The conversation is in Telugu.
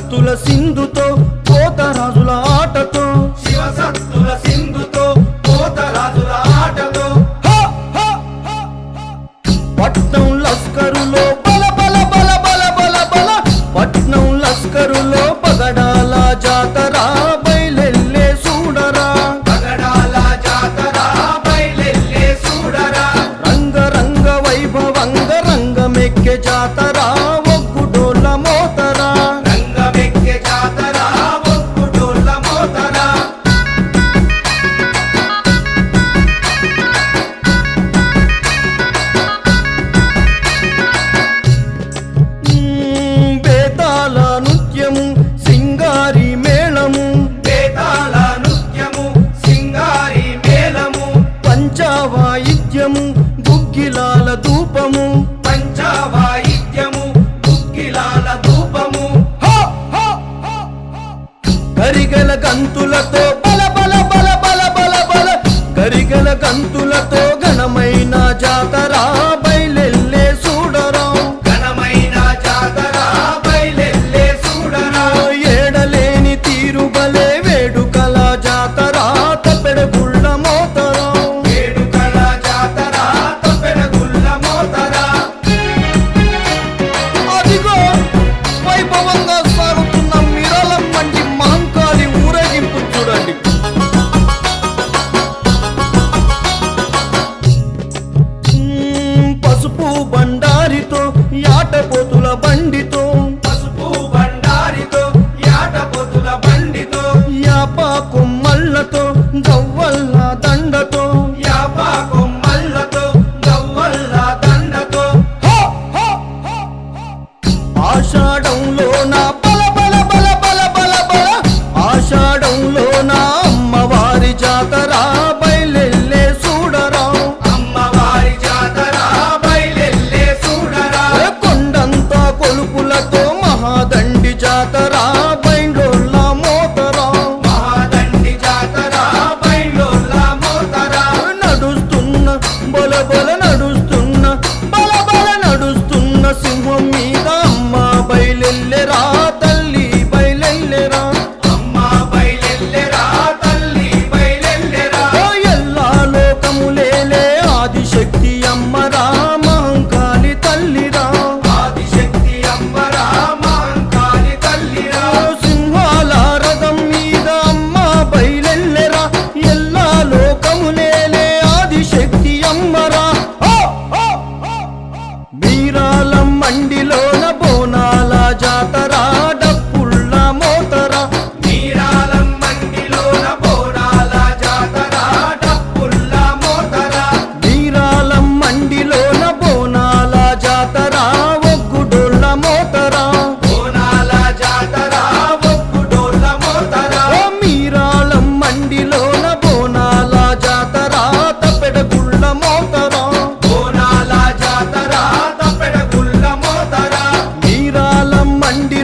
శివసత్తుల సింధుతో పోతరాజుల ఆటతో శివసత్తుల సింధుతో పోతరాజుల ఆటతో పట్నం లస్కరులో బల బల బల బల బల బల పట్నం లస్కరులో పగడాల జాతర బయలెల్లే చూడరా పగడాల జాతర బయలెల్లే చూడరా రంగ వైభవంగ రంగమెక్కే జాతర ఒగ్గుడోళ్ళ మోతరా రంగమెక్కే జాతర ఒగ్గుడోళ్ళ మోతరా బేతాళ నృత్యము సింగారి మేళము బేతాళ నృత్యము సింగారి మేళము పంచవాయిద్యము గుగ్గిలాల ధూపము పంచవాయిద్యము గుగ్గిలాల ధూపము కరిగల గంతులతో బల బల బల బల బల బల కరిగల గంతులతో ఘనమైన జాతర బయలెల్లే చూడరా ఘనమైన జాతర బయలెల్లే చూడరా ఏడలేని తీరుబలే వేడుకల జాతర తప్పెడగుళ్ళ మోతరా వేడుకల జాతర తప్పెడగుళ్ళ మోతరా అదిగో వైభవంగా సాగుతున్న మిరళం వంటి మహంకాళి ఊరేగింపు చూడండి పసుపు బండారితో యాటపోతుల బండితో పసుపు బండారితో యాటపోతుల బండితో యాప కొమ్మళ్ళతో గవ్వల్ల దండతో యాప కొమ్మళ్ళతో గవ్వల్ల దండతో ఆషాఢంలో నా బల బల బల బల బల బల ఆషాఢంలో నా అమ్మవారి జాతర బయలెల్లే చూడరా అమ్మవారి జాతర బయలెల్లే చూడరా కొండంత కొలుపులతో మహాదండి జాతర బైండోళ్ళ మోతరా మహాదండి జాతర బయలోళ్ళ మోతరా నడుస్తున్న బల బల నడుస్తున్న బల బల నడుస్తున్న సింహం మీద అమ్మ బయలెల్లెరా తల్లి బయలెల్లెరా అమ్మ బయలెల్లెరా తల్లి బయలెల్లెరా ఎల్లా లోకములేలే ఆదిశక్తి అమ్మరా మహంకాళి తల్లిరా ఆదిశక్తి అమ్మరా మహంకాళి తల్లిరా సింహాల రథం మీద అమ్మ బయలెల్లెరా ఎల్లా లోకములేలే ఆదిశక్తి అమ్మరా వీరాలం మండిలోన బోనాల జాతర డప్పుళ్ళ మోతరా నీరాలం మండిలోన బోనాల జాతర డప్పుల్ల మోతరా వీరాలం మండిలోన బోనాల జాతర ఒగ్గుడోళ్ళ మోతరా బోనాల జాతర ఒగ్గుడోళ్ళ మోతరా మీరాలం మండిలోన బోనాల జాతర తప్పెడగుళ్ళ మోతరా బోనాల జాతర తప్పెడగుళ్ళ మోతరా మీరాలం మండి